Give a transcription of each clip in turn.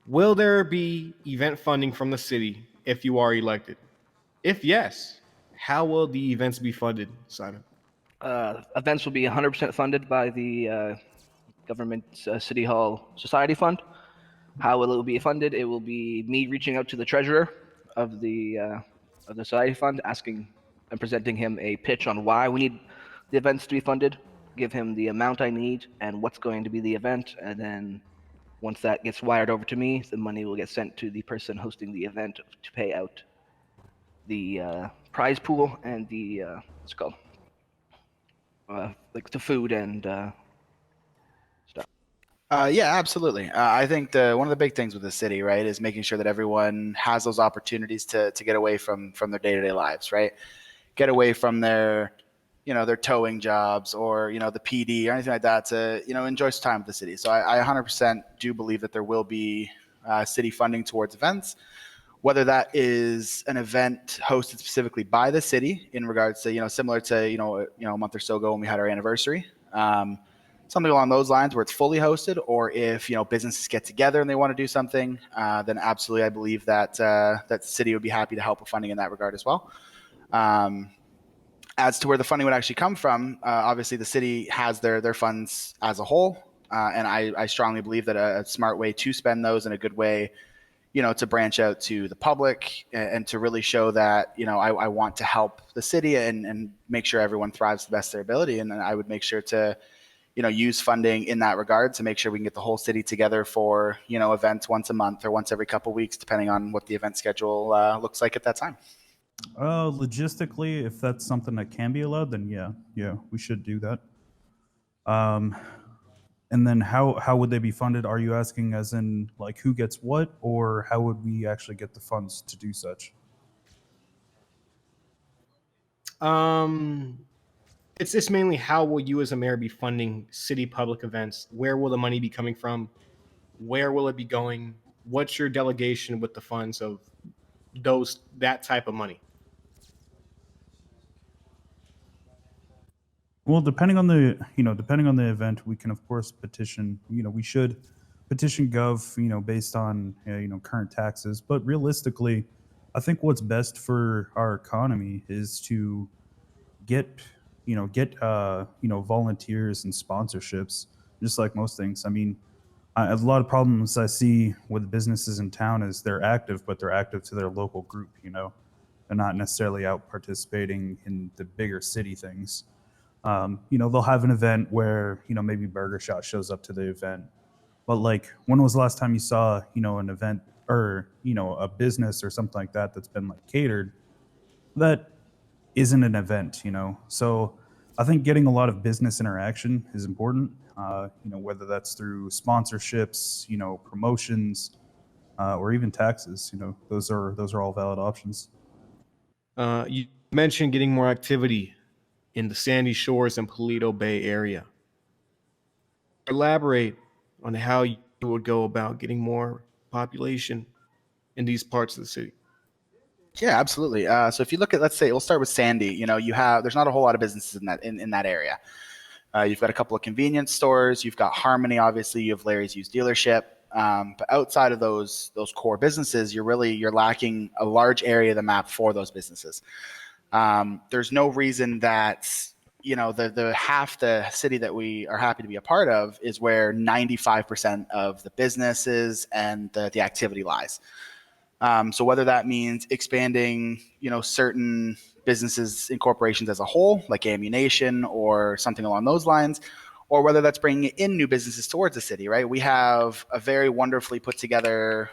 Will there be event funding from the city if you are elected? If yes, how will the events be funded, Simon? Events will be 100% funded by the government City Hall Society Fund. How will it be funded? It will be me reaching out to the treasurer of the Society Fund, asking and presenting him a pitch on why we need the events to be funded, give him the amount I need and what's going to be the event, and then once that gets wired over to me, the money will get sent to the person hosting the event to pay out the prize pool and the what's it called, like the food and stuff. Yeah, absolutely. I think one of the big things with the city, right, is making sure that everyone has those opportunities to get away from their day to day lives, right? Get away from their, their towing jobs or the PD or anything like that to enjoy some time with the city. So I 100% do believe that there will be city funding towards events, whether that is an event hosted specifically by the city in regards to similar to a month or so ago when we had our anniversary. Something along those lines where it's fully hosted, or if businesses get together and they want to do something, then absolutely I believe that that the city would be happy to help with funding in that regard as well. As to where the funding would actually come from, obviously the city has their funds as a whole, and I strongly believe that a smart way to spend those in a good way, to branch out to the public and to really show that I want to help the city and make sure everyone thrives to the best of their ability, and I would make sure to use funding in that regard to make sure we can get the whole city together for, events once a month or once every couple of weeks, depending on what the event schedule looks like at that time. Logistically, if that's something that can be allowed, then yeah, we should do that. Um, and then how would they be funded? Are you asking as in like who gets what, or how would we actually get the funds to do such? It's just mainly how will you as a mayor be funding city public events? Where will the money be coming from? Where will it be going? What's your delegation with the funds of that type of money? Well, depending on the event, we can of course petition. We should petition Gov. Based on current taxes. But realistically, I think what's best for our economy is to get volunteers and sponsorships, just like most things. I mean, a lot of problems I see with businesses in town is they're active, but they're active to their local group. They're not necessarily out participating in the bigger city things. They'll have an event where maybe Burger Shot shows up to the event, but like, when was the last time you saw an event or a business or something like that that's been like catered that isn't an event? So I think getting a lot of business interaction is important. Whether that's through sponsorships, promotions, or even taxes. Those are all valid options. You mentioned getting more activity in the Sandy Shores and Palito Bay area. Elaborate on how you would go about getting more population in these parts of the city. Yeah, absolutely. So if you look at, let's say, we'll start with Sandy. There's not a whole lot of businesses in that area. You've got a couple of convenience stores. You've got Harmony, obviously. You have Larry's Used Dealership. But outside of those core businesses, you're lacking a large area of the map for those businesses. There's no reason that the half the city that we are happy to be a part of is where 95% of the businesses and the activity lies. So whether that means expanding, certain businesses and corporations as a whole, like Ammunition or something along those lines, or whether that's bringing in new businesses towards the city, right? We have a very wonderfully put together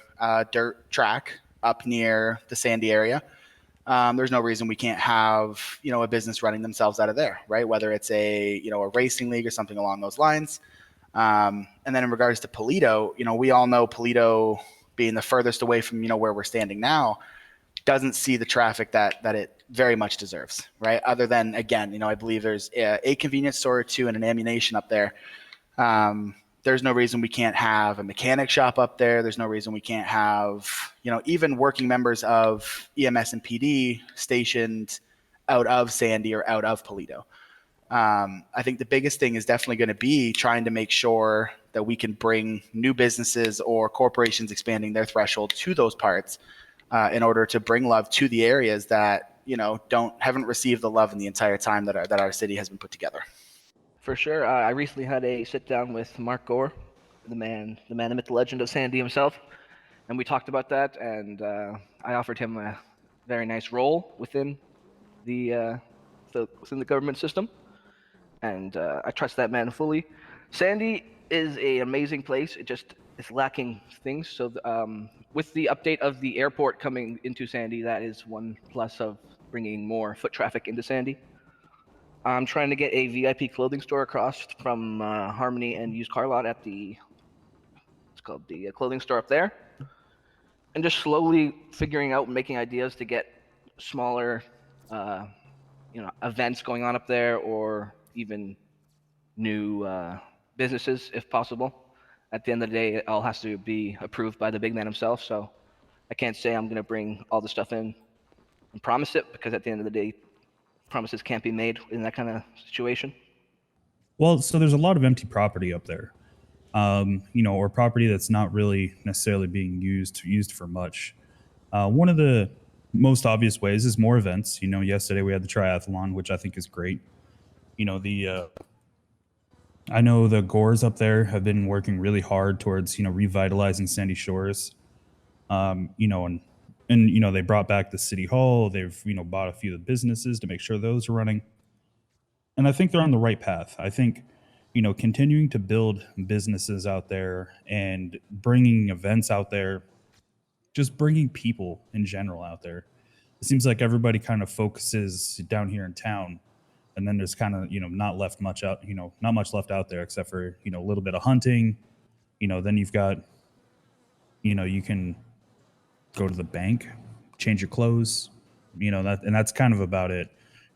dirt track up near the Sandy area. There's no reason we can't have, a business running themselves out of there, right? Whether it's a racing league or something along those lines. And then in regards to Palito, we all know Palito, being the furthest away from where we're standing now, doesn't see the traffic that it very much deserves, right? Other than, again, I believe there's a convenience store or two and an Ammunition up there. There's no reason we can't have a mechanic shop up there. There's no reason we can't have even working members of EMS and PD stationed out of Sandy or out of Palito. I think the biggest thing is definitely going to be trying to make sure that we can bring new businesses or corporations expanding their threshold to those parts in order to bring love to the areas that haven't received the love in the entire time that our city has been put together. For sure. I recently had a sit down with Mark Gore, the man, the myth, the legend of Sandy himself, and we talked about that. And I offered him a very nice role within the within the government system, and I trust that man fully. Sandy is an amazing place. It just is lacking things. So with the update of the airport coming into Sandy, that is one plus of bringing more foot traffic into Sandy. I'm trying to get a VIP clothing store across from Harmony and used car lot at it's called the clothing store up there, and just slowly figuring out and making ideas to get smaller, events going on up there, or even new businesses if possible. At the end of the day, it all has to be approved by the big man himself. So I can't say I'm going to bring all the stuff in and promise it, because at the end of the day, promises can't be made in that kind of situation. Well, so there's a lot of empty property up there, or property that's not really necessarily being used for much. One of the most obvious ways is more events. Yesterday we had the triathlon, which I think is great. I know the Gores up there have been working really hard towards revitalizing Sandy Shores. And they brought back the city hall. They've bought a few of the businesses to make sure those are running. And I think they're on the right path. I think continuing to build businesses out there and bringing events out there, just bringing people in general out there. It seems like everybody kind of focuses down here in town, and then there's kind of not much left out there except for a little bit of hunting. Then you've got you can go to the bank, change your clothes, that's kind of about it.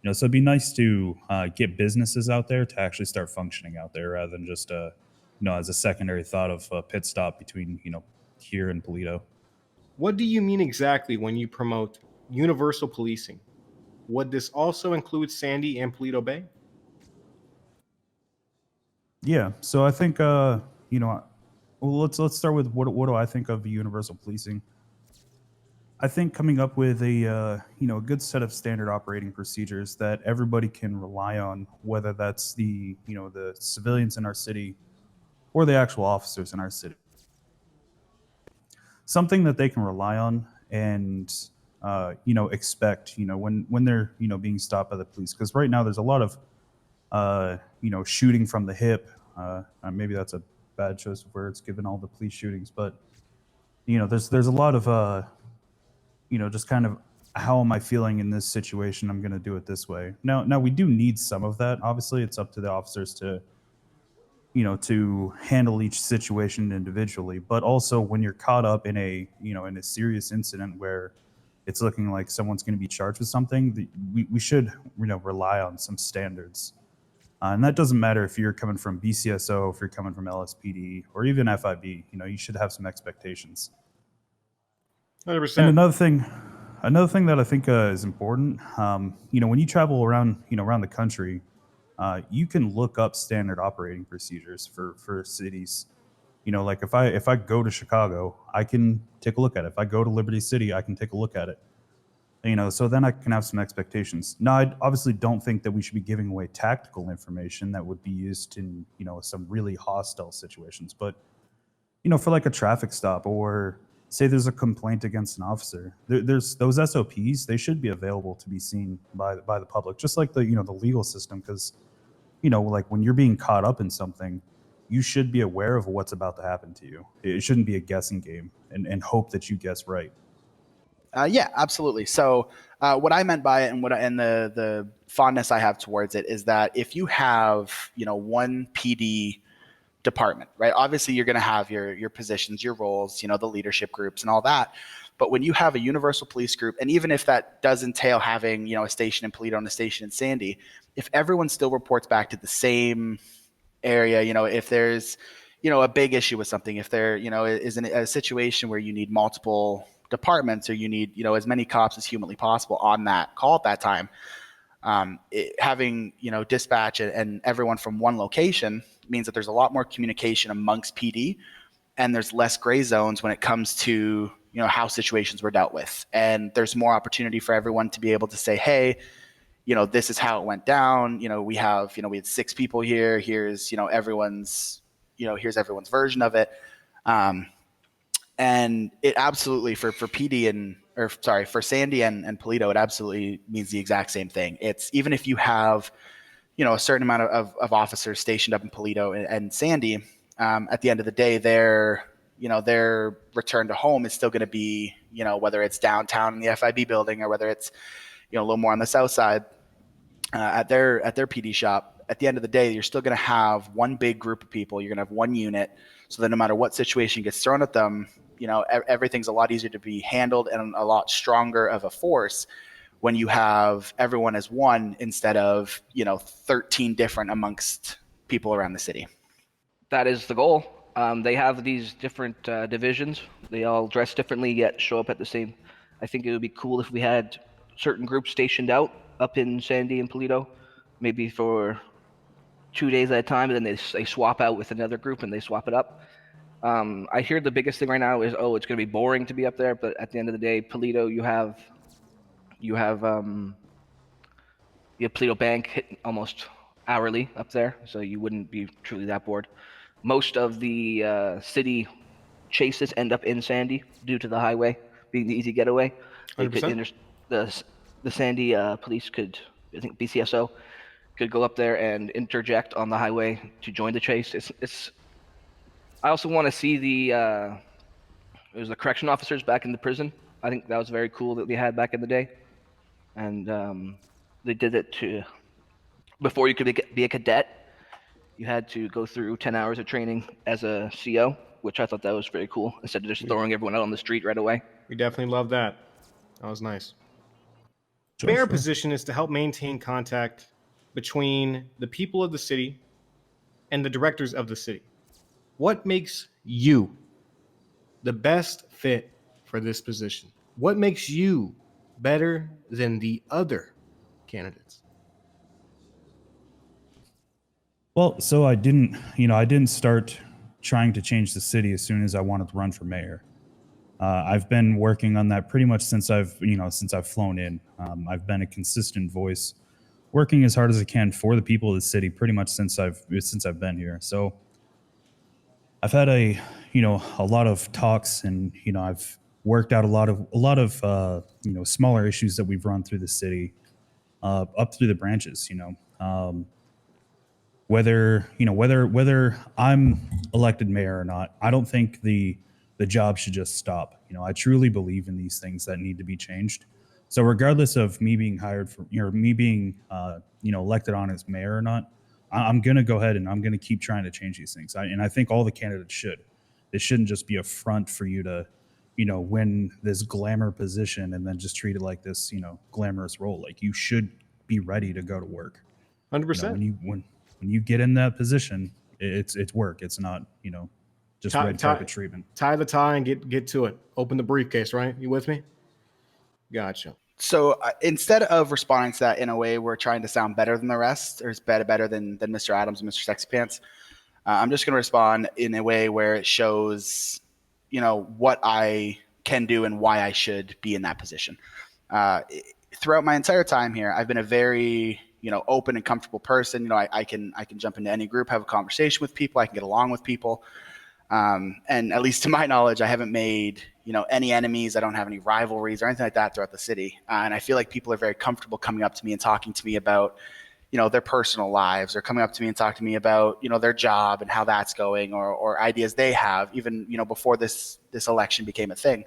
So it'd be nice to get businesses out there to actually start functioning out there, rather than just as a secondary thought of a pit stop between here and Palito. What do you mean exactly when you promote universal policing? Would this also include Sandy and Palito Bay? Yeah, so I think well, let's start with what do I think of universal policing. I think coming up with a good set of standard operating procedures that everybody can rely on, whether that's the the civilians in our city or the actual officers in our city, something that they can rely on and expect when they're being stopped by the police. Because right now there's a lot of shooting from the hip. Maybe that's a bad choice of words given all the police shootings, but there's a lot of just kind of, how am I feeling in this situation? I'm going to do it this way. Now we do need some of that. Obviously, it's up to the officers to to handle each situation individually. But also, when you're caught up in a in a serious incident where it's looking like someone's going to be charged with something, we should rely on some standards. And that doesn't matter if you're coming from BCSO, if you're coming from LSPD, or even FIB. You should have some expectations. 100%. And another thing that I think is important, when you travel around, around the country, you can look up standard operating procedures for cities. Like if I go to Chicago, I can take a look at it. If I go to Liberty City, I can take a look at it. So then I can have some expectations. Now, I obviously don't think that we should be giving away tactical information that would be used in, some really hostile situations. But, for like a traffic stop, or say there's a complaint against an officer, there's those SOPs, they should be available to be seen by the public, just like the, the legal system. Because, like when you're being caught up in something, you should be aware of what's about to happen to you. It shouldn't be a guessing game and hope that you guess right. Yeah, absolutely. So what I meant by it, and the fondness I have towards it, is that if you have one PD department, right? Obviously, you're going to have your positions, your roles, the leadership groups, and all that. But when you have a universal police group, and even if that does entail having a station in Palito and a station in Sandy, if everyone still reports back to the same area, if there's a big issue with something, if there is a situation where you need multiple departments, or you need as many cops as humanly possible on that call at that time, Having dispatch and everyone from one location means that there's a lot more communication amongst PD, and there's less gray zones when it comes to how situations were dealt with, and there's more opportunity for everyone to be able to say, hey, this is how it went down. We had 6 people here. Here's everyone's version of it. And it absolutely for PD for Sandy and Palito, it absolutely means the exact same thing. It's even if you have a certain amount of officers stationed up in Palito and Sandy, at the end of the day, their return to home is still going to be whether it's downtown in the FIB building or whether it's a little more on the south side at their PD shop. At the end of the day, you're still going to have one big group of people. You're going to have one unit, so that no matter what situation gets thrown at them, everything's a lot easier to be handled and a lot stronger of a force when you have everyone as one instead of 13 different amongst people around the city. That is the goal. They have these different divisions. They all dress differently yet show up at the same. I think it would be cool if we had certain groups stationed out up in Sandy and Palito, maybe for 2 days at a time, and then they swap out with another group and they swap it up. I hear the biggest thing right now is, it's going to be boring to be up there, but at the end of the day, Palito, you have Palito Bank hit almost hourly up there, so you wouldn't be truly that bored. Most of the city chases end up in Sandy due to the highway being the easy getaway. They could 100%. the Sandy police could, I think BCSO could go up there and interject on the highway to join the chase. It's. I also want to see it was the correction officers back in the prison. I think that was very cool that we had back in the day, and they did it before you could be a cadet. You had to go through 10 hours of training as a CO, which I thought that was very cool, instead of just throwing everyone out on the street right away. We definitely love that. That was nice. Sure, Mayor sure. position is to help maintain contact between the people of the city and the directors of the city. What makes you the best fit for this position? What makes you better than the other candidates? Well, so I didn't start trying to change the city as soon as I wanted to run for mayor. I've been working on that pretty much since I've flown in. I've been a consistent voice, working as hard as I can for the people of the city pretty much since I've been here. So I've had a lot of talks, and I've worked out a lot of smaller issues that we've run through the city, up through the branches. Whether I'm elected mayor or not, I don't think the job should just stop. I truly believe in these things that need to be changed. So regardless of me being hired for, me being, elected on as mayor or not, I'm going to go ahead and I'm going to keep trying to change these things. And I think all the candidates should. It shouldn't just be a front for you to, win this glamour position and then just treat it like this, glamorous role. Like, you should be ready to go to work. 100%. When you get in that position, it's work. It's not, just red carpet treatment. Tie the tie and get to it. Open the briefcase, right? You with me? Gotcha. So instead of responding to that in a way we're trying to sound better than the rest, or better than Mr. Adams and Mr. Sexy Pants, I'm just going to respond in a way where it shows, what I can do and why I should be in that position. Throughout my entire time here, I've been a very open and comfortable person. I can jump into any group, have a conversation with people. I can get along with people. And at least to my knowledge, I haven't made, any enemies. I don't have any rivalries or anything like that throughout the city. And I feel like people are very comfortable coming up to me and talking to me about, their personal lives, or coming up to me and talking to me about, their job and how that's going, or ideas they have, even, before this election became a thing.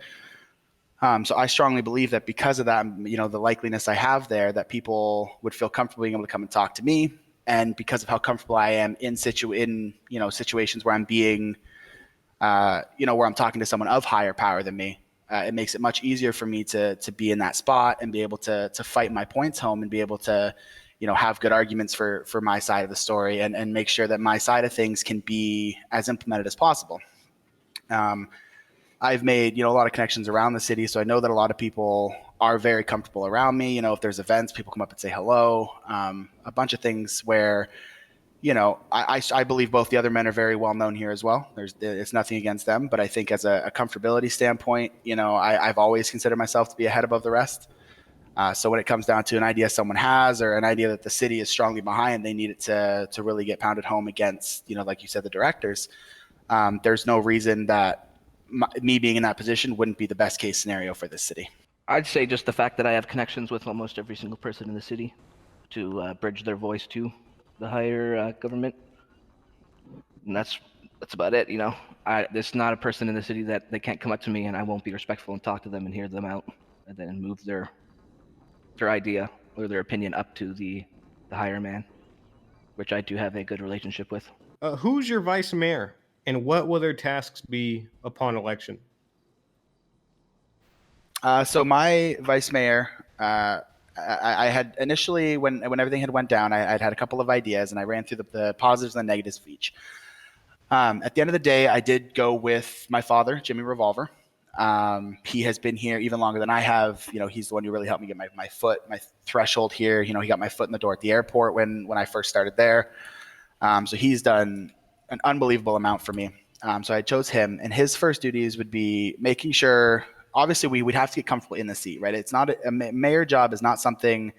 So I strongly believe that because of that, the likeliness I have there, that people would feel comfortable being able to come and talk to me. And because of how comfortable I am in situations where I'm being, where I'm talking to someone of higher power than me, it makes it much easier for me to be in that spot and be able to fight my points home and be able to, have good arguments for my side of the story, and make sure that my side of things can be as implemented as possible. I've made, a lot of connections around the city, so I know that a lot of people are very comfortable around me. If there's events, people come up and say hello. A bunch of things where, I believe both the other men are very well known here as well. It's nothing against them, but I think as a comfortability standpoint, I've always considered myself to be a head above the rest. So when it comes down to an idea someone has or an idea that the city is strongly behind, they need it to really get pounded home against, like you said, the directors. There's no reason that me being in that position wouldn't be the best case scenario for this city. I'd say just the fact that I have connections with almost every single person in the city to bridge their voice to the higher government. And that's about it. There's not a person in the city that they can't come up to me and I won't be respectful and talk to them and hear them out and then move their idea or their opinion up to the higher man, which I do have a good relationship with. Who's your vice mayor, and what will their tasks be upon election? So my vice mayor, I had initially, when everything had went down, I'd had a couple of ideas, and I ran through the positives and the negatives of each. At the end of the day, I did go with my father, Jimmy Revolver. He has been here even longer than I have. He's the one who really helped me get my threshold here. He got my foot in the door at the airport when I first started there. So he's done an unbelievable amount for me. So I chose him, and his first duties would be making sure. Obviously, we would have to get comfortable in the seat, right? It's not a mayor job is not something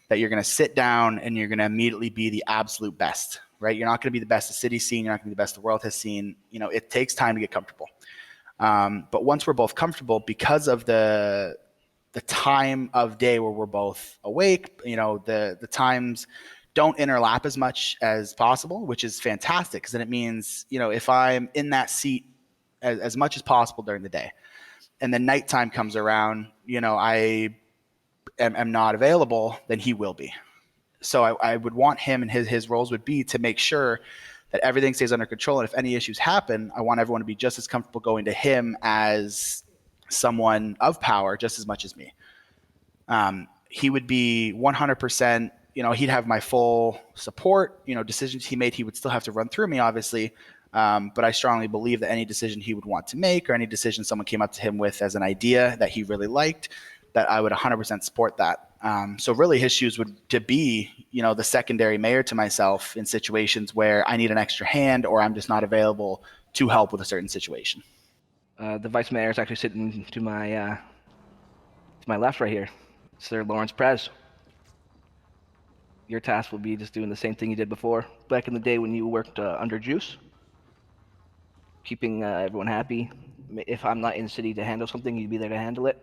that you're going to sit down and you're going to immediately be the absolute best, right? You're not going to be the best the city's seen. You're not going to be the best the world has seen. It takes time to get comfortable. But once we're both comfortable, because of the time of day where we're both awake, the times don't interlap as much as possible, which is fantastic because then it means, if I'm in that seat as much as possible during the day, and then nighttime comes around, I am not available, then he will be. So I would want him, and his roles would be to make sure that everything stays under control. And if any issues happen, I want everyone to be just as comfortable going to him as someone of power, just as much as me. He would be 100%, he'd have my full support. Decisions he made, he would still have to run through me, obviously. But I strongly believe that any decision he would want to make or any decision someone came up to him with as an idea that he really liked, that I would 100% support that. So really his shoes would to be, the secondary mayor to myself in situations where I need an extra hand or I'm just not available to help with a certain situation. The vice mayor is actually sitting to my left right here, Sir Lawrence Prez. Your task will be just doing the same thing you did before, back in the day when you worked under Juice. Keeping everyone happy. If I'm not in the city to handle something, you'd be there to handle it.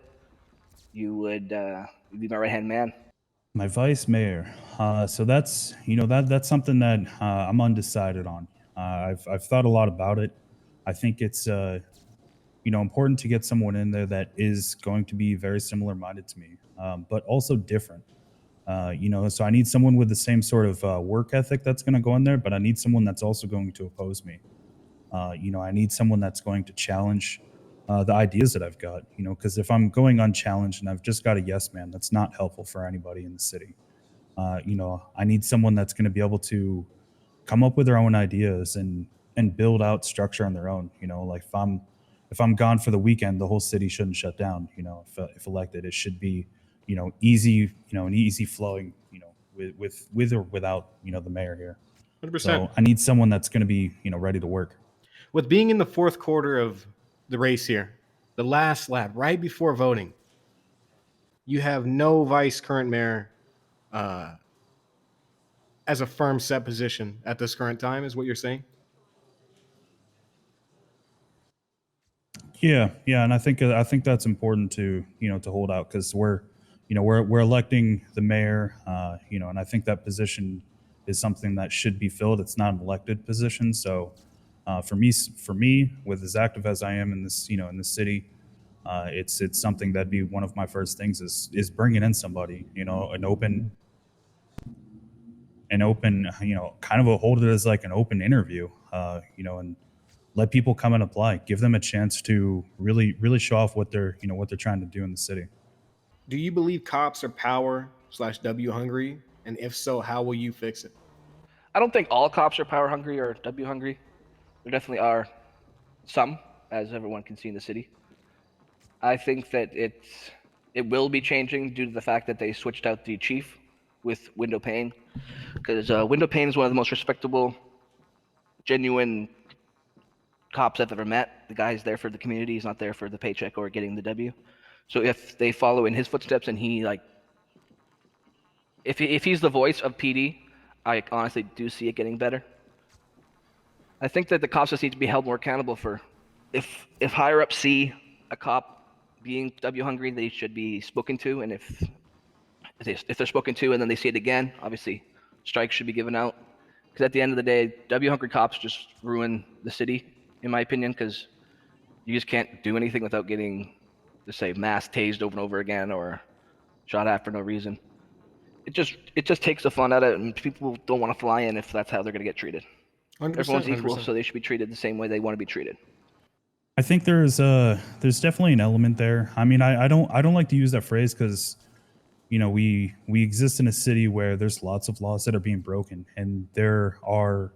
You would be my right-hand man. My vice mayor. So that's that's something that I'm undecided on. I've thought a lot about it. I think it's important to get someone in there that is going to be very similar minded to me, but also different. So I need someone with the same sort of work ethic that's going to go in there, but I need someone that's also going to oppose me. I need someone that's going to challenge the ideas that I've got, because if I'm going unchallenged and I've just got a yes man, that's not helpful for anybody in the city. I need someone that's going to be able to come up with their own ideas and build out structure on their own. Like if I'm gone for the weekend, the whole city shouldn't shut down. If elected, it should be, easy, an easy flowing, with or without, the mayor here. 100%. So I need someone that's going to be, ready to work. With being in the fourth quarter of the race here, the last lap, right before voting, you have no current mayor as a firm set position at this current time, is what you're saying? Yeah, and I think that's important to to hold out because we're electing the mayor, and I think that position is something that should be filled. It's not an elected position, so for me, with as active as I am in this in the city, it's something that'd be one of my first things is bringing in somebody, an open, kind of hold it as like an open interview, and let people come and apply, give them a chance to really show off what they're trying to do in the city. Do you believe cops are power/W hungry? And if so, how will you fix it? I don't think all cops are power hungry or W hungry. There definitely are some, as everyone can see in the city. I think that it's It will be changing due to the fact that they switched out the chief with window pane, because window pane is one of the most respectable, genuine cops I've ever met. The guy's there for the community. He's not there for the paycheck or getting the W. So if they follow in his footsteps and he if he's the voice of PD, I honestly do see it getting better. I think that the cops just need to be held more accountable for if higher ups see a cop being W hungry, they should be spoken to, and if they're spoken to and then they see it again, obviously strikes should be given out. Because at the end of the day, W hungry cops just ruin the city, in my opinion, because you just can't do anything without getting, just say, mass tased over and over again or shot at for no reason. It just takes the fun out of it, and people don't want to fly in if that's how they're going to get treated. 100%, Everyone's equal, 100%. so they should be treated the same way they want to be treated. I think there's definitely an element there. I mean, I don't like to use that phrase because, you know, we exist in a city where there's lots of laws that are being broken, and there are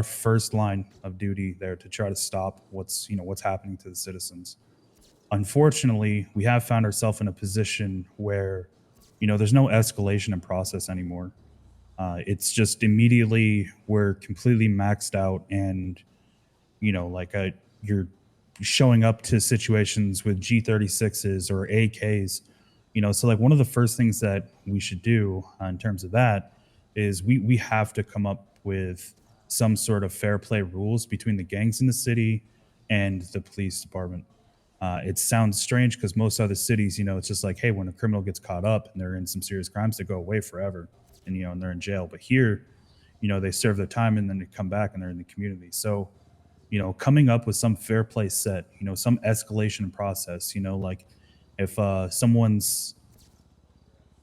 first line of duty there to try to stop what's happening to the citizens. Unfortunately, we have found ourselves in a position where, there's no escalation in process anymore. It's just immediately we're completely maxed out, and you're showing up to situations with G36s or AKs. So like one of the first things that we should do in terms of that is we have to come up with some sort of fair play rules between the gangs in the city and the police department. It sounds strange because most other cities, it's just like, hey, when a criminal gets caught up and they're in some serious crimes, they go away forever, and and they're in jail. But here, they serve their time and then they come back and they're in the community. So, coming up with some fair play set, some escalation process, like if someone's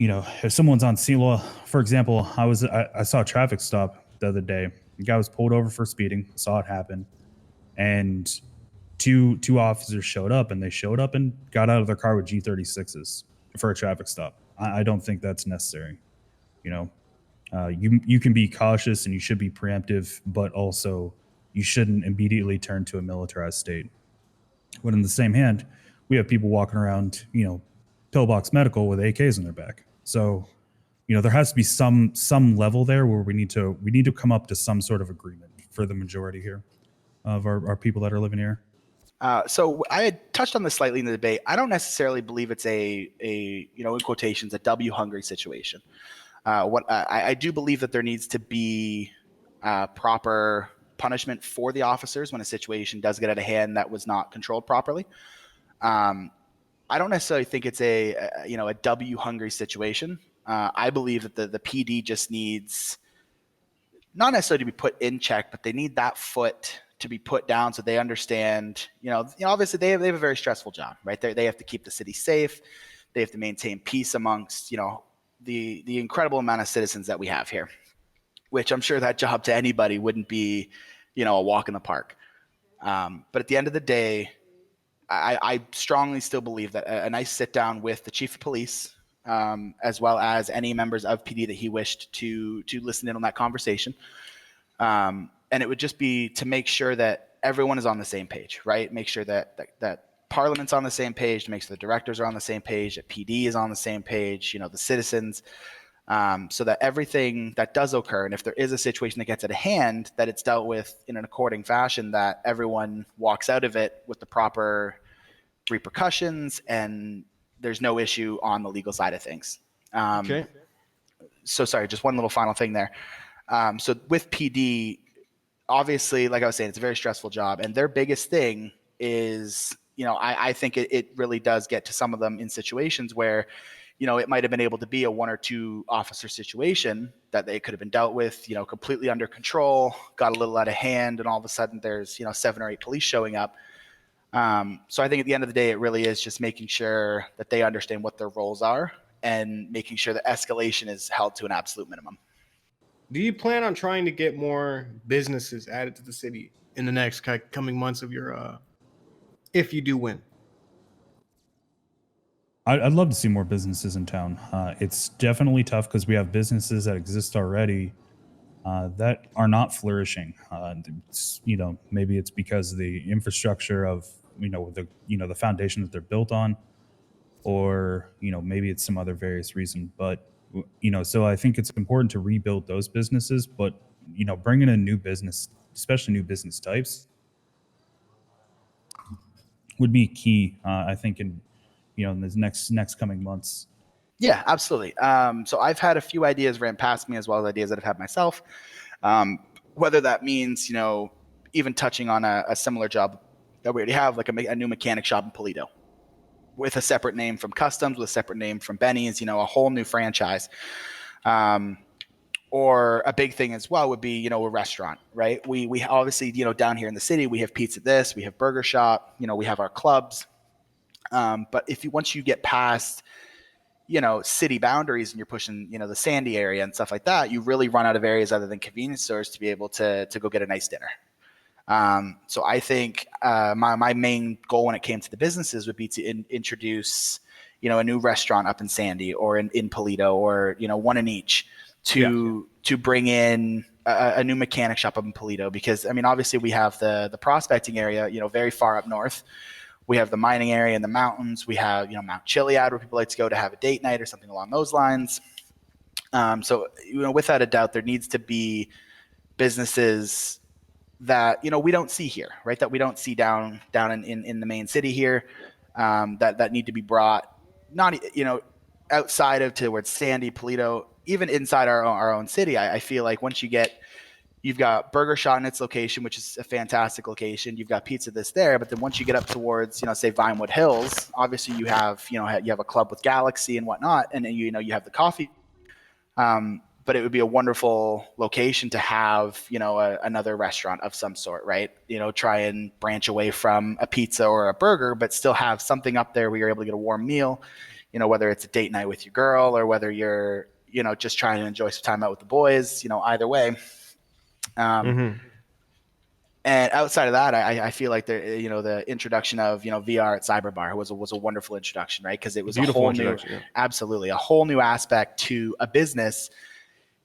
on scene. Well, for example, I saw a traffic stop the other day. The guy was pulled over for speeding. Saw it happen, and two officers showed up, and they showed up and got out of their car with G36s for a traffic stop. I don't think that's necessary. You can be cautious and you should be preemptive, but also you shouldn't immediately turn to a militarized state. But in the same hand, we have people walking around, pillbox medical with AKs in their back. So, there has to be some level there where we need to come up to some sort of agreement for the majority here of our people that are living here. So I had touched on this slightly in the debate. I don't necessarily believe it's a in quotations, a W hungry situation. I do believe that there needs to be proper punishment for the officers when a situation does get out of hand that was not controlled properly. I don't necessarily think it's a W hungry situation. I believe that the PD just needs not necessarily to be put in check, but they need that foot to be put down so they understand, obviously they have a very stressful job, right? They have to keep the city safe. They have to maintain peace amongst, the incredible amount of citizens that we have here, which I'm sure that job to anybody wouldn't be, a walk in the park. But at the end of the day, I strongly still believe that a nice sit down with the chief of police, as well as any members of PD that he wished to listen in on that conversation. And it would just be to make sure that everyone is on the same page, right? Make sure that Parliament's on the same page, to make sure the directors are on the same page, that PD is on the same page, the citizens, so that everything that does occur, and if there is a situation that gets out of hand, that it's dealt with in an according fashion, that everyone walks out of it with the proper repercussions and there's no issue on the legal side of things. Okay. So sorry, just one little final thing there. So with PD, obviously, like I was saying, it's a very stressful job, and their biggest thing is, I think it really does get to some of them in situations where, it might have been able to be a one or two officer situation that they could have been dealt with, completely under control, got a little out of hand, and all of a sudden there's, 7 or 8 police showing up. So I think at the end of the day, it really is just making sure that they understand what their roles are and making sure that escalation is held to an absolute minimum. Do you plan on trying to get more businesses added to the city in the next coming months of your, if you do win? I'd love to see more businesses in town. It's definitely tough because we have businesses that exist already that are not flourishing. Maybe it's because of the infrastructure of the foundation that they're built on. or maybe it's some other various reason. But so I think it's important to rebuild those businesses, but bringing in new business, especially new business types, would be key. I think in the next coming months. Yeah, absolutely. So I've had a few ideas ran past me, as well as ideas that I've had myself. Whether that means, even touching on a similar job that we already have, like a new mechanic shop in Palito, with a separate name from Customs, with a separate name from Benny's, a whole new franchise. Or a big thing as well would be, a restaurant, right? We obviously, down here in the city, we have Pizza This, we have Burger Shop, we have our clubs. But once you get past, city boundaries and you're pushing, the Sandy area and stuff like that, you really run out of areas other than convenience stores to be able to go get a nice dinner. So I think my main goal when it came to the businesses would be to introduce, a new restaurant up in Sandy or in Palito, or, one in each to bring in a new mechanic shop up in Palito. Because, I mean, obviously we have the prospecting area, very far up north. We have the mining area in the mountains. We have, Mount Chiliad, where people like to go to have a date night or something along those lines. So, without a doubt, there needs to be businesses that, we don't see here, right? That we don't see down in the main city here, that need to be brought, not, outside of towards Sandy, Palito, even inside our own city. I feel like once you've got Burger Shot in its location, which is a fantastic location. You've got Pizza This there, but then once you get up towards, say Vinewood Hills, obviously you have a club with Galaxy and whatnot, and then you have the coffee. But it would be a wonderful location to have, another restaurant of some sort, right? Try and branch away from a pizza or a burger, but still have something up there where you're able to get a warm meal. Whether it's a date night with your girl or whether you're, just trying to enjoy some time out with the boys. Either way. And outside of that, I feel like the introduction of VR at Cyberbar was a wonderful introduction, right? Because it was absolutely a whole new aspect to a business.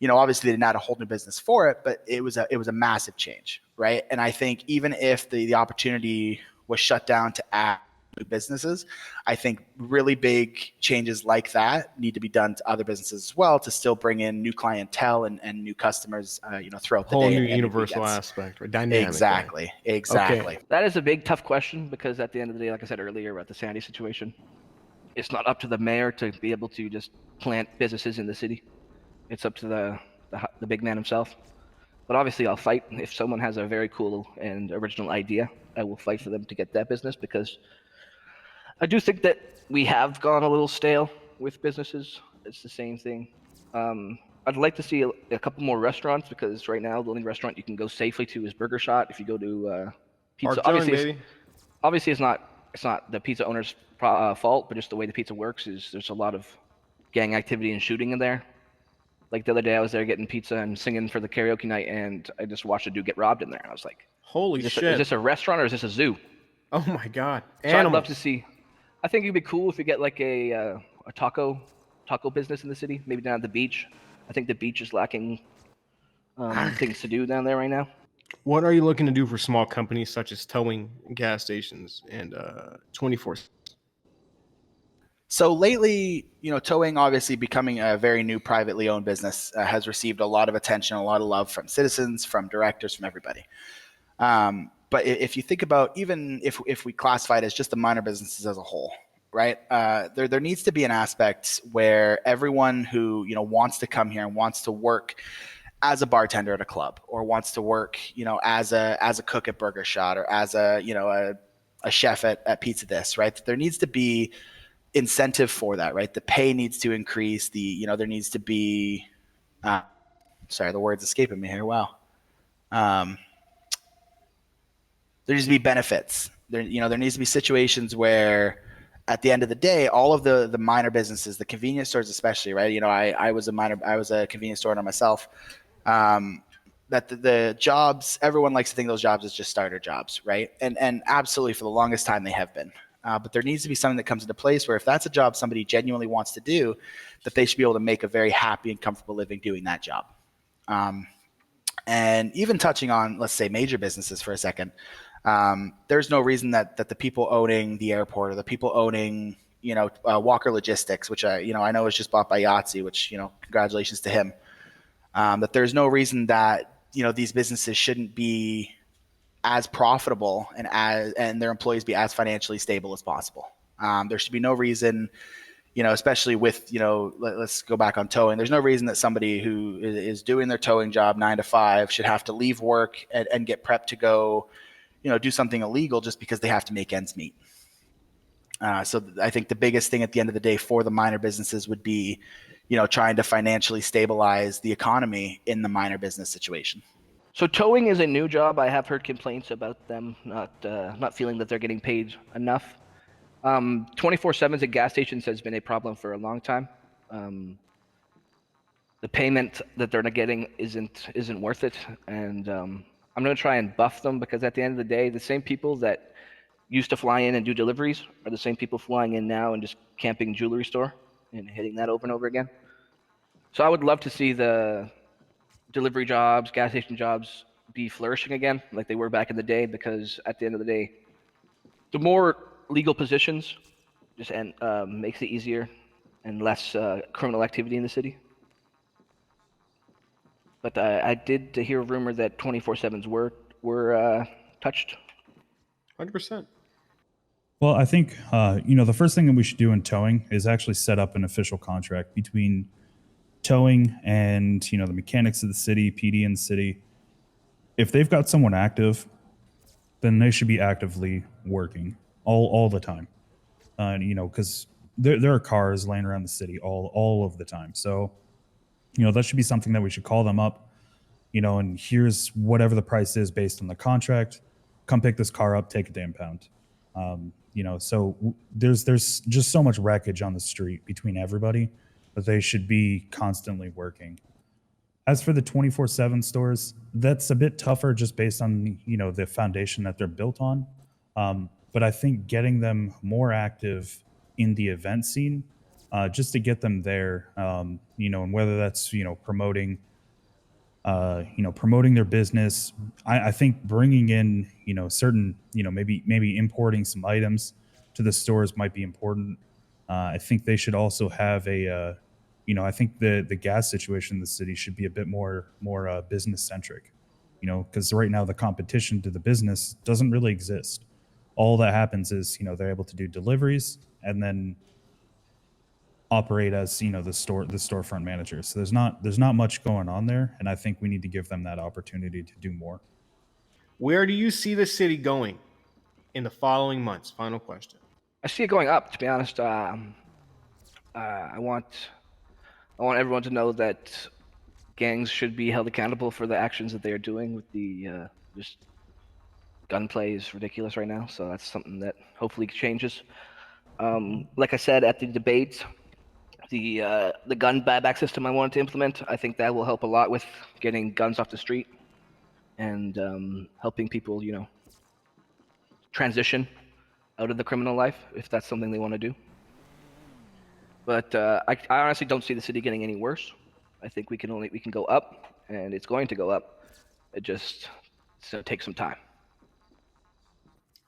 Obviously they didn't add a whole new business for it, but it was a massive change, right? And I think even if the opportunity was shut down to add new businesses, I think really big changes like that need to be done to other businesses as well to still bring in new clientele and new customers, throughout the Whole day. new and universal aspect, or dynamic. Exactly. Okay. That is a big, tough question, because at the end of the day, like I said earlier about the Sandy situation, it's not up to the mayor to be able to just plant businesses in the city. It's up to the big man himself. But obviously, I'll fight if someone has a very cool and original idea. I will fight for them to get that business, because I do think that we have gone a little stale with businesses. It's the same thing. I'd like to see a couple more restaurants, because right now the only restaurant you can go safely to is Burger Shot. If you go to pizza, obviously it's not the pizza owner's fault, but just the way the pizza works is there's a lot of gang activity and shooting in there. Like the other day, I was there getting pizza and singing for the karaoke night, and I just watched a dude get robbed in there. And I was like, Holy shit. Is this a restaurant or is this a zoo? Oh my God. So I'd love to see. I think it'd be cool if we get like a taco business in the city, maybe down at the beach. I think the beach is lacking things to do down there right now. What are you looking to do for small companies such as towing, gas stations, and 24? So lately, towing obviously becoming a very new privately owned business has received a lot of attention, a lot of love from citizens, from directors, from everybody. But if you think about, even if we classify it as just the minor businesses as a whole, right? There needs to be an aspect where everyone who wants to come here and wants to work as a bartender at a club, or wants to work as a cook at Burger Shot, or as a chef at Pizza This, right? There needs to be incentive for that, right? The pay needs to increase. There needs to be. Sorry, the word's escaping me here. Wow. There needs to be benefits. There needs to be situations where, at the end of the day, all of the minor businesses, the convenience stores especially, right? I was a convenience store owner myself. That the jobs, everyone likes to think those jobs as just starter jobs, right? And absolutely, for the longest time they have been. But there needs to be something that comes into place where, if that's a job somebody genuinely wants to do, that they should be able to make a very happy and comfortable living doing that job. And even touching on, let's say, major businesses for a second, there's no reason that the people owning the airport, or the people owning Walker Logistics, which I know is just bought by Yahtzee, which, congratulations to him. That there's no reason that, these businesses shouldn't be as profitable and their employees be as financially stable as possible. There should be no reason, especially with, let's go back on towing. There's no reason that somebody who is doing their towing job 9 to 5 should have to leave work and get prepped to go, do something illegal just because they have to make ends meet. So I think the biggest thing at the end of the day for the minor businesses would be, trying to financially stabilize the economy in the minor business situation. So towing is a new job. I have heard complaints about them not feeling that they're getting paid enough. 24/7s at gas stations has been a problem for a long time. The payment that they're not getting isn't worth it, and I'm going to try and buff them, because at the end of the day, the same people that used to fly in and do deliveries are the same people flying in now and just camping jewelry store and hitting that over and over again. So I would love to see the delivery jobs, gas station jobs be flourishing again like they were back in the day, because at the end of the day, the more legal positions just makes it easier and less criminal activity in the city. But I did hear a rumor that 24/7s were touched. 100%. Well, I think the first thing that we should do in towing is actually set up an official contract between towing and the mechanics of the city, PD in the city. If they've got someone active, then they should be actively working all the time. Because there are cars laying around the city all of the time. So that should be something that we should call them up. And here's whatever the price is based on the contract. Come pick this car up, take it to impound. So there's just so much wreckage on the street between everybody that they should be constantly working. As for the 24/7 stores, that's a bit tougher just based on, the foundation that they're built on. But I think getting them more active in the event scene, just to get them there, and whether that's, promoting their business. I think bringing in, certain, maybe importing some items to the stores might be important. I think they should also have I think the gas situation in the city should be a bit more business centric, because right now the competition to the business doesn't really exist. All that happens is, they're able to do deliveries and then operate as the storefront manager. So there's not much going on there, and I think we need to give them that opportunity to do more. Where do you see the city going in the following months? Final question. I see it going up, to be honest. I want everyone to know that gangs should be held accountable for the actions that they are doing with the just gunplay is ridiculous right now. So that's something that hopefully changes. Like I said at the debate, the gun buyback system I wanted to implement, I think that will help a lot with getting guns off the street and helping people, transition out of the criminal life if that's something they want to do. But I honestly don't see the city getting any worse. I think we can go up, and it's going to go up. It's going to take some time.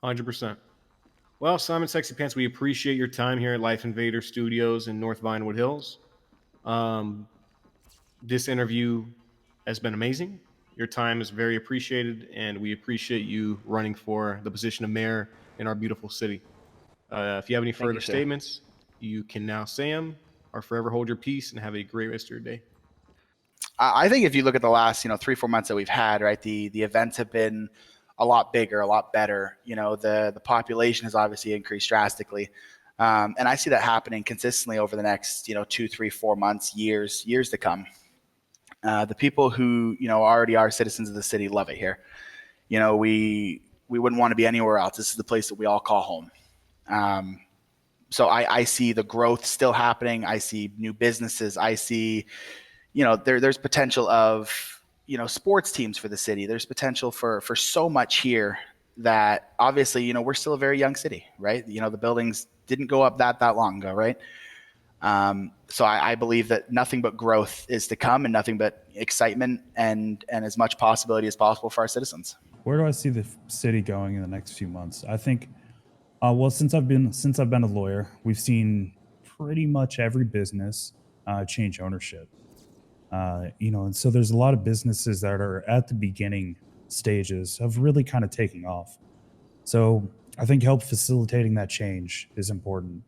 100%. Well, Simon Sexy Pants, we appreciate your time here at LifeInvader Studios in North Vinewood Hills. This interview has been amazing. Your time is very appreciated, and we appreciate you running for the position of mayor in our beautiful city. If you have any further statements, you can now say them, or forever hold your peace, and have a great rest of your day. I think if you look at the last 3-4 months that we've had, right, the events have been a lot bigger, a lot better. The population has obviously increased drastically, and I see that happening consistently over the next 2, 3, 4 months, years to come. The people who already are citizens of the city love it here. We wouldn't want to be anywhere else. This is the place that we all call home. So I see the growth still happening. I see new businesses. I see there's potential of sports teams for the city. There's potential for so much here that obviously, we're still a very young city, right? The buildings didn't go up that long ago, right? So I believe that nothing but growth is to come, and nothing but excitement and as much possibility as possible for our citizens. Where do I see the city going in the next few months? I think Well, since I've been a lawyer, we've seen pretty much every business change ownership. And so there's a lot of businesses that are at the beginning stages of really kind of taking off. So I think help facilitating that change is important.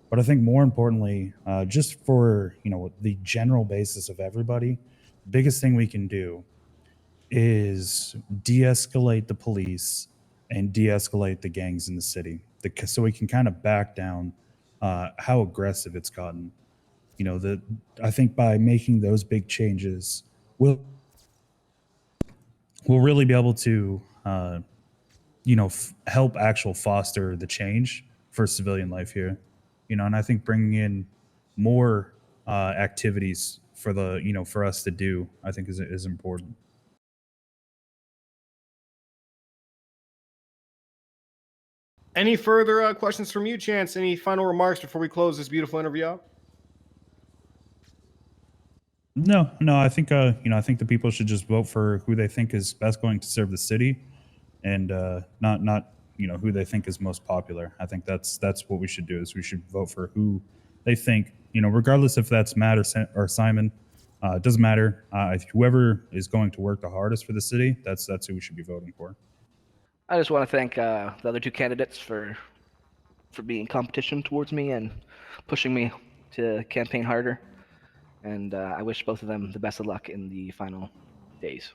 But I think more importantly, just for the general basis of everybody, the biggest thing we can do is de-escalate the police and de-escalate the gangs in the city, so we can kind of back down how aggressive it's gotten. The I think by making those big changes, we'll really be able to help actual foster the change for civilian life here. And I think bringing in more activities for for us to do, I think is important. Any further questions from you, Chance? Any final remarks before we close this beautiful interview out? No, I think I think the people should just vote for who they think is best going to serve the city, and not who they think is most popular. I think that's what we should do. Is we should vote for who they think, regardless if that's Matt or Simon. It doesn't matter. Whoever is going to work the hardest for the city, that's who we should be voting for. I just want to thank the other two candidates for being in competition towards me and pushing me to campaign harder. And I wish both of them the best of luck in the final days.